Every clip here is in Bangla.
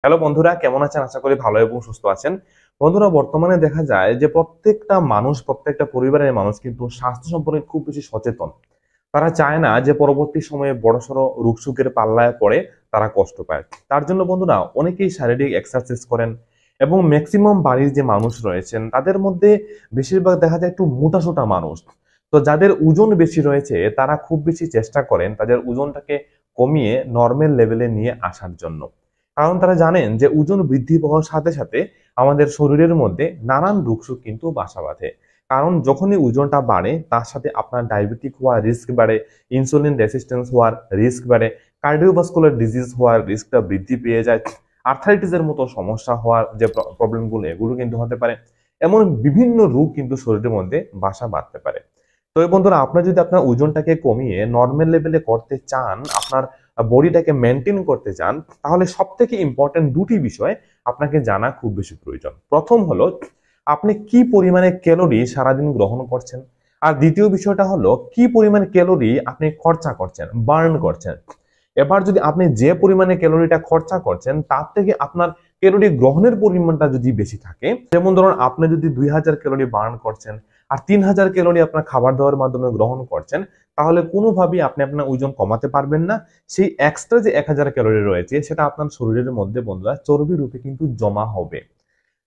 হ্যালো বন্ধুরা, কেমন আছেন? আশা করি ভালো এবং সুস্থ আছেন। বন্ধুরা, বর্তমানে দেখা যায় যে প্রত্যেকটা মানুষ, প্রত্যেকটা পরিবারের মানুষ কিন্তু স্বাস্থ্য সম্পর্কে খুব বেশি সচেতন। তারা চায় না যে পরবর্তী সময়ে বড়সড় রোগ-শোকের পাল্লায় পড়ে তারা কষ্ট পায়। তার জন্য বন্ধুরা অনেকেই শারীরিক এক্সারসাইজ করেন এবং ম্যাক্সিমাম বাড়ির যে মানুষ রয়েছেন তাদের মধ্যে বেশিরভাগ দেখা যায় একটু মোটাসোটা মানুষ। তো যাদের ওজন বেশি রয়েছে তারা খুব বেশি চেষ্টা করেন তাদের ওজনটাকে কমিয়ে নরমাল লেভেলে নিয়ে আসার জন্য। কারণ তারা জানেন যে ওজন বৃদ্ধি পাওয়ার সাথে সাথে আমাদের শরীরের মধ্যে নানান রোগশোক কিন্তু বাসা বাঁধে। কারণ যখনই ওজনটা বাড়ে তার সাথে আপনার ডায়াবেটিক হওয়ার রিস্ক বাড়ে, ইনসুলিন রেসিস্ট্যান্স হওয়ার রিস্ক বাড়ে, কার্ডিওভাস্কুলার ডিজিজ হওয়ার রিস্কটা বৃদ্ধি পেয়ে যায়, আর্থারাইটিসের মতো সমস্যা হওয়ার যে প্রবলেমগুলো এগুলো কিন্তু হতে পারে। এমন বিভিন্ন রোগ কিন্তু শরীরের মধ্যে বাসা বাঁধতে পারে। তো এই বন্ধুরা, আপনার যদি আপনার ওজনটাকে কমিয়ে নর্মাল লেভেলে করতে চান, আপনার বডিটাকে মেনটেন করতে চান, তাহলে সব থেকে ইম্পর্টেন্ট দুটি বিষয় আপনাকে জানা খুব বেশি প্রয়োজন। প্রথম হলো আপনি কি পরিমাণে ক্যালোরি সারাদিন গ্রহণ করছেন, আর দ্বিতীয় বিষয়টা হলো কি পরিমাণে ক্যালোরি আপনি খরচা করছেন, বার্ন করছেন। এবার যদি আপনি যে পরিমাণে ক্যালোরিটা খরচা করছেন তার থেকে আপনার ক্যালোরি গ্রহণের পরিমাণটা যদি বেশি থাকে, যেমন ধরুন আপনি যদি 2000 ক্যালোরি বার্ন করছেন আর 3000 ক্যালোরি আপনার খাবার দাবার মাধ্যমে গ্রহণ করছেন, তাহলে কোনোভাবেই আপনি আপনার ওজন কমাতে পারবেন না। সেই এক্সট্রা যে 1000 ক্যালোরি রয়েছে সেটা আপনার শরীরের মধ্যে বন্ধুরা চর্বি রূপে কিন্তু জমা হবে।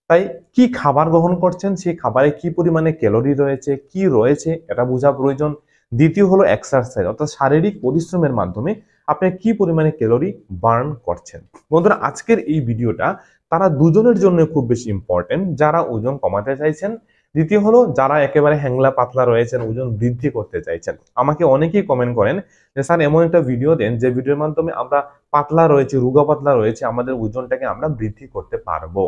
তাই কি খাবার গ্রহণ করছেন, সেই খাবারে কি পরিমাণে ক্যালোরি রয়েছে, কি রয়েছে এটা বোঝা প্রয়োজন। দ্বিতীয় হলো এক্সারসাইজ, অর্থাৎ শারীরিক পরিশ্রমের মাধ্যমে আপনি কি পরিমাণে ক্যালোরি বার্ন করছেন। বন্ধুরা, আজকের এই ভিডিওটা তারা দুজনের জন্য খুব বেশি ইম্পর্টেন্ট, যারা ওজন কমাতে চাইছেন, দ্বিতীয় হলো যারা একেবারে হ্যাংলা পাতলা রয়েছেন, ওজন বৃদ্ধি করতে চাইছেন। আমাকে অনেকেই কমেন্ট করেন যে স্যার এমন একটা ভিডিও দেন যে ভিডিওর মাধ্যমে আমরা পাতলা রয়েছে, রোগা পাতলা রয়েছে, আমাদের ওজনটাকে আমরা বৃদ্ধি করতে পারবো।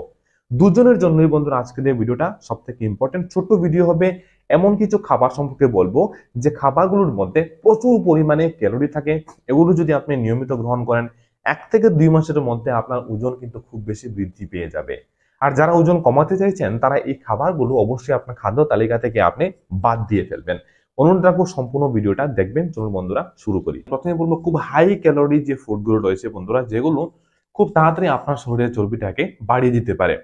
দুজনের জন্যই বন্ধুরা আজকের এই ভিডিওটা সব থেকে ইম্পর্টেন্ট। ছোট্ট ভিডিও হবে, এমন কিছু খাবার সম্পর্কে বলবো যে খাবারগুলোর মধ্যে প্রচুর পরিমাণে ক্যালোরি থাকে। এগুলো যদি আপনি নিয়মিত গ্রহণ করেন 1 থেকে 2 মাসের মধ্যে আপনার ওজন কিন্তু খুব বেশি বৃদ্ধি পেয়ে যাবে। আর যারা ওজন কমাতে চাইছেন তারা এই খাবারগুলো অবশ্যই আপনার খাদ্য তালিকা থেকে আপনি বাদ দিয়ে ফেলবেন। অনুরোধ রাখবো সম্পূর্ণ ভিডিওটা দেখবেন। চলুন বন্ধুরা শুরু করি। প্রথমে বলবো খুব হাই ক্যালোরি যে ফুডগুলো রয়েছে বন্ধুরা, যেগুলো খুব তাড়াতাড়ি আপনার শরীরের চর্বিটাকে বাড়িয়ে দিতে পারে,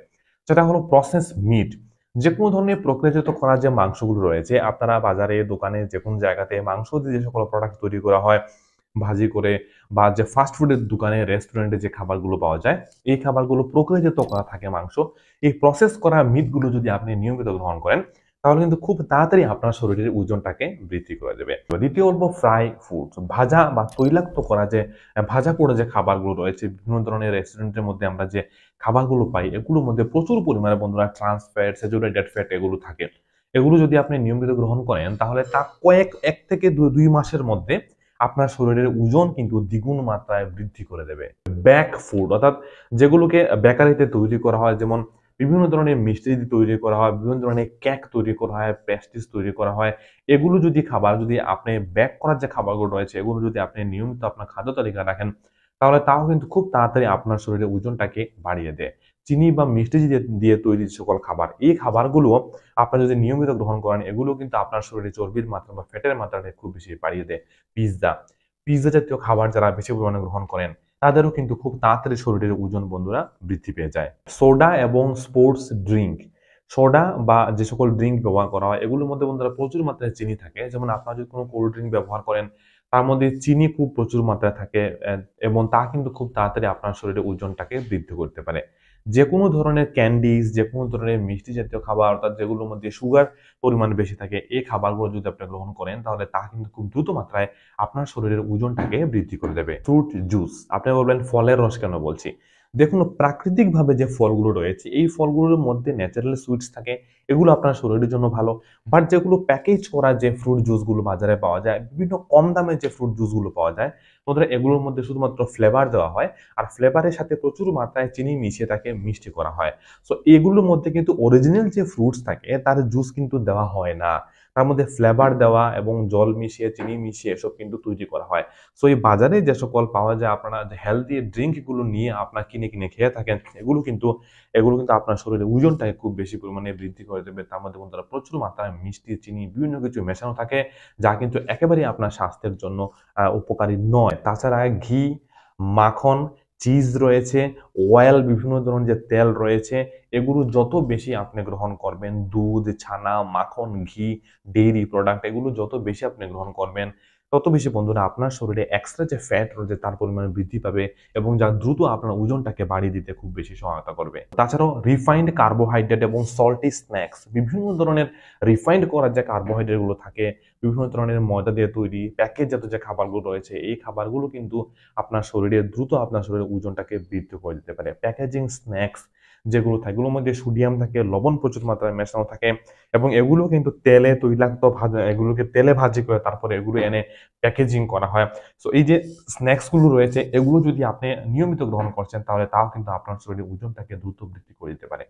সেটা হলো প্রসেস মিট। যে কোনো ধরনের প্রক্রিয়াজাত করা যে মাংসগুলো রয়েছে, আপনারা বাজারে, দোকানে, যে কোনো জায়গাতে মাংস দিয়ে যে সকল প্রোডাক্ট তৈরি করা হয় ভাজি করে, বা যে ফাস্ট ফুডের দোকানে, রেস্টুরেন্টে যে খাবারগুলো পাওয়া যায়, এই খাবারগুলো প্রক্রিয়াজাত করা থাকে মাংস। এই প্রসেস করা মিটগুলো যদি আপনি নিয়মিত গ্রহণ করেন তাহলে কিন্তু খুব তাড়াতাড়ি আপনার শরীরের ওজনটাকে বৃদ্ধি করে দেবে। দ্বিতীয় বলবো ফ্রাই ফুড, ভাজা বা তৈলাক্ত করা যে ভাজা পোড়া যে খাবারগুলো রয়েছে, বিভিন্ন ধরনের রেস্টুরেন্টের মধ্যে আমরা যে খাবারগুলো পাই এগুলোর মধ্যে প্রচুর পরিমাণে বন্ধুরা ট্রান্স ফ্যাট, স্যাচুরেটেড ফ্যাট এগুলো থাকে। এগুলো যদি আপনি নিয়মিত গ্রহণ করেন তাহলে তা 1 থেকে 2 মাসের মধ্যে আপনার শরীরের ওজন কিন্তু দ্বিগুণ মাত্রায় বৃদ্ধি করে দেবে। ব্যাক ফুড, অর্থাৎ যেগুলোকে বেকারিতে তৈরি করা হয়, যেমন বিভিন্ন ধরনের মিষ্টি যদি তৈরি করা হয়, বিভিন্ন ধরনের কেক তৈরি করা হয়, পেস্ট্রিজ তৈরি করা হয়, এগুলো যদি খাবার যদি আপনি ব্যাক করার যে খাবারগুলো রয়েছে এগুলো যদি আপনি নিয়মিত আপনার খাদ্য তালিকা রাখেন, তাহলে তাও কিন্তু খুব তাড়াতাড়ি আপনার শরীরের ওজনটাকে বাড়িয়ে দেয়। চিনি বা মিষ্টি দিয়ে তৈরি যে সকল খাবার, এই খাবারগুলো আপনি যদি নিয়মিত গ্রহণ করেন এগুলো কিন্তু আপনার শরীরে চর্বির মাত্রা বা ফ্যাটের মাত্রাটা খুব বেশি বাড়িয়ে দেয়। পিৎজা, পিৎজা জাতীয় খাবার যারা বেশি পরিমাণে গ্রহণ করেন তাদেরও কিন্তু খুব তাড়াতাড়ি শরীরের ওজন বন্ধুরা বৃদ্ধি পেয়ে যায়। সোডা এবং স্পোর্টস ড্রিঙ্ক, সোডা বা যে সকল ড্রিঙ্ক ব্যবহার করা হয় এগুলোর মধ্যে বন্ধুরা প্রচুর মাত্রায় চিনি থাকে। যেমন আপনারা যদি কোনো কোল্ড ড্রিঙ্ক ব্যবহার করেন তার মধ্যে চিনি খুব প্রচুর মাত্রায় থাকে, এবং তা কিন্তু খুব তাড়াতাড়ি আপনার শরীরের ওজনটাকে বৃদ্ধি করতে পারে। যে কোনো ধরনের ক্যান্ডিজ, যে কোনো ধরনের মিষ্টি জাতীয় খাবার, অর্থাৎ যেগুলোর মধ্যে সুগার পরিমাণ বেশি থাকে, এই খাবারগুলো যদি আপনি গ্রহণ করেন তাহলে তা কিন্তু খুব দ্রুত মাত্রায় আপনার শরীরের ওজনটাকে বৃদ্ধি করে দেবে। ফ্রুট জুস, আপনি বলবেন ফলের রস কেন বলছি? দেখুন, প্রাকৃতিকভাবে যে ফলগুলো রয়েছে এই ফলগুলোর মধ্যে ন্যাচারাল সুইটস থাকে, এগুলো আপনার শরীরের জন্য ভালো। বাট যেগুলো প্যাকেজ করা যে ফ্রুট জুসগুলো বাজারে পাওয়া যায়, বিভিন্ন কম দামে যে ফ্রুট জুসগুলো পাওয়া যায়, বন্ধুরা এগুলোর মধ্যে শুধুমাত্র ফ্লেভার দেওয়া হয়, আর ফ্লেভারের সাথে প্রচুর মাত্রায় চিনি মিশিয়ে তাকে মিষ্টি করা হয়। সো এগুলোর মধ্যে কিন্তু অরিজিনাল যে ফ্রুটস থাকে তার জুস কিন্তু দেওয়া হয় না, তার মধ্যে ফ্লেভার দেওয়া এবং জল মিশিয়ে, চিনি মিশিয়ে এসব কিন্তু তৈরি করা হয়। সো এই বাজারে যে সকল পাওয়া যায়, আপনারা যে হেলদি ড্রিঙ্ক গুলো নিয়ে আপনার কিনে কিনে খেয়ে থাকেন, এগুলো কিন্তু আপনার শরীরে ওজনটাকে খুব বেশি পরিমাণে বৃদ্ধি করে দেবে। তার মধ্যে বন্ধুরা প্রচুর মাত্রায় মিষ্টি, চিনি, বিভিন্ন কিছু মেশানো থাকে, যা কিন্তু একেবারেই আপনার স্বাস্থ্যের জন্য উপকারী নয়। তাছাড়া ঘি, মাখন, চিজ রয়েছে, অয়েল, বিভিন্ন ধরনের যে তেল রয়েছে, এগুলো যত বেশি আপনি গ্রহণ করবেন, দুধ, ছানা, মাখন, ঘি, ডেইরি প্রোডাক্ট, এগুলো যত বেশি আপনি গ্রহণ করবেন, তত বেশি বন্ধুরা আপনার শরীরে এক্সট্রা যে ফ্যাট রয়েছে তার পরিমাণ বৃদ্ধি পাবে এবং যা দ্রুত আপনার ওজনটাকে বাড়িয়ে দিতে খুব বেশি সহায়তা করবে। তাছাড়াও রিফাইন্ড কার্বোহাইড্রেট এবং সল্টি স্ন্যাক্স, বিভিন্ন ধরনের রিফাইন্ড করা যে কার্বোহাইড্রেট গুলো থাকে, বিভিন্ন ধরনের ময়দা দিয়ে তৈরি প্যাকেটজাত যে খাবারগুলো রয়েছে, এই খাবারগুলো কিন্তু আপনার শরীরে দ্রুত আপনার শরীরের ওজনটাকে বৃদ্ধি করে দিতে পারে। প্যাকেজিং স্ন্যাক্স যেগুলো থাকে, এগুলোর মধ্যে সোডিয়াম থাকে, লবণ প্রচুর মাত্রায় মেশানো থাকে এবং এগুলো কিন্তু তেলে তৈলাক্ত ভাজা, এগুলোকে তেলে ভাজি করে তারপরে এগুলো এনে প্যাকেজিং করা হয়। সো এই যে স্ন্যাক্স গুলো রয়েছে, এগুলো যদি আপনি নিয়মিত গ্রহণ করছেন তাহলে তাও কিন্তু আপনার শরীরের ওজনটাকে দ্রুত বৃদ্ধি করে দিতে পারে।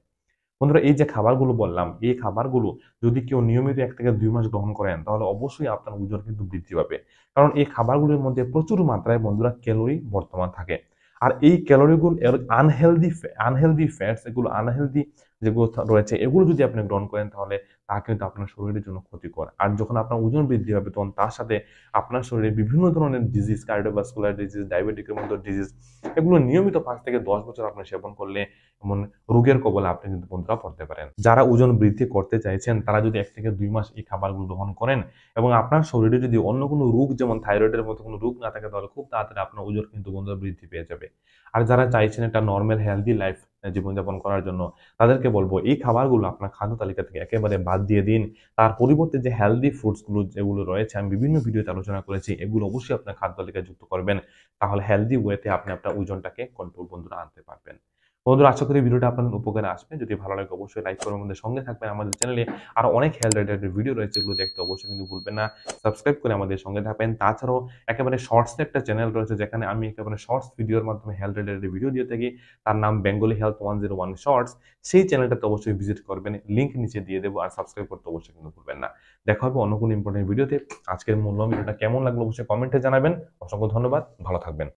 বন্ধুরা, এই যে খাবারগুলো বললাম, এই খাবারগুলো যদি কেউ নিয়মিত 1 থেকে 2 মাস গ্রহণ করেন তাহলে অবশ্যই আপনার ওজন কিন্তু বৃদ্ধি পাবে। কারণ এই খাবারগুলোর মধ্যে প্রচুর মাত্রায় বন্ধুরা ক্যালোরি বর্তমান থাকে। আর এই ক্যালোরিগুলো আনহেলদি ফ্যাটস, এগুলো আনহেলদি যেগুলো রয়েছে, এগুলো যদি আপনি গ্রহণ করেন তাহলে তা কিন্তু আপনার শরীরের জন্য ক্ষতিকর। আর যখন আপনার ওজন বৃদ্ধি হবে তখন তার সাথে আপনার শরীরে বিভিন্ন ধরনের ডিজিজ, কার্ডিওভাস্কুলার ডিজিজ, ডায়াবেটিকের মতো ডিজিজ, এগুলো নিয়মিত 5 থেকে 10 বছর আপনি সেবন করলে এমন রোগের কবলে আপনি কিন্তু বন্ধুরা পড়তে পারেন। যারা ওজন বৃদ্ধি করতে চাইছেন তারা যদি 1 থেকে 2 মাস এই খাবারগুলো গ্রহণ করেন এবং আপনার শরীরে যদি অন্য কোনো রোগ যেমন থাইরয়েডের মতো কোনো রোগ না থাকে তাহলে খুব তাড়াতাড়ি আপনার ওজন কিন্তু বন্ধুরা বৃদ্ধি পেয়ে যাবে। আর যারা চাইছেন একটা নর্মাল হেলদি লাইফ জীবনযাপন করার জন্য, তাদেরকে বলবো এই খাবারগুলো আপনার খাদ্য তালিকা থেকে একেবারে বাদ দিয়ে দিন। তার পরিবর্তে যে হেলদি ফুডস গুলো যেগুলো রয়েছে, আমি বিভিন্ন ভিডিওতে আলোচনা করেছি, এগুলো অবশ্যই আপনার খাদ্য তালিকায় যুক্ত করবেন। তাহলে হেলদি ওয়েতে আপনি আপনার ওজনটাকে কন্ট্রোল বন্ধুরা আনতে পারবেন। বন্ধুরা, আশা করি ভিডিওটা আপনাদের উপকারে আসবে। যদি ভালো লাগে অবশ্যই লাইক করবেন, আমাদের সঙ্গে থাকবেন। আমাদের চ্যানেলে আরো অনেক হেলথ রিলেটেড ভিডিও রয়েছে, এগুলো দেখতে অবশ্যই কিন্তু ভুলবেন না। সাবস্ক্রাইব করে আমাদের সঙ্গে থাকবেন। তাছাড়াও একেবারে শর্টস একটা চ্যানেল রয়েছে যেখানে আমি একেবারে শর্টস ভিডিওর মাধ্যমে হেলথ রিলেটেড ভিডিও দিয়ে থাকি। তার নাম বেঙ্গলি হেলথ 101 শর্টস। সেই চ্যানেলটাতে অবশ্যই ভিজিট করবেন, লিংক নিচে দিয়ে দেবো। আর সাবস্ক্রাইব করতে অবশ্যই কিন্তু ভুলবেন না। দেখা হবে অন্য কোনো ইম্পর্টেন্ট ভিডিওতে। আজকের মূল্যবান ভিডিওটা কেমন লাগলো অবশ্যই কমেন্টে জানাবেন। অসংখ্য ধন্যবাদ, ভালো থাকবেন।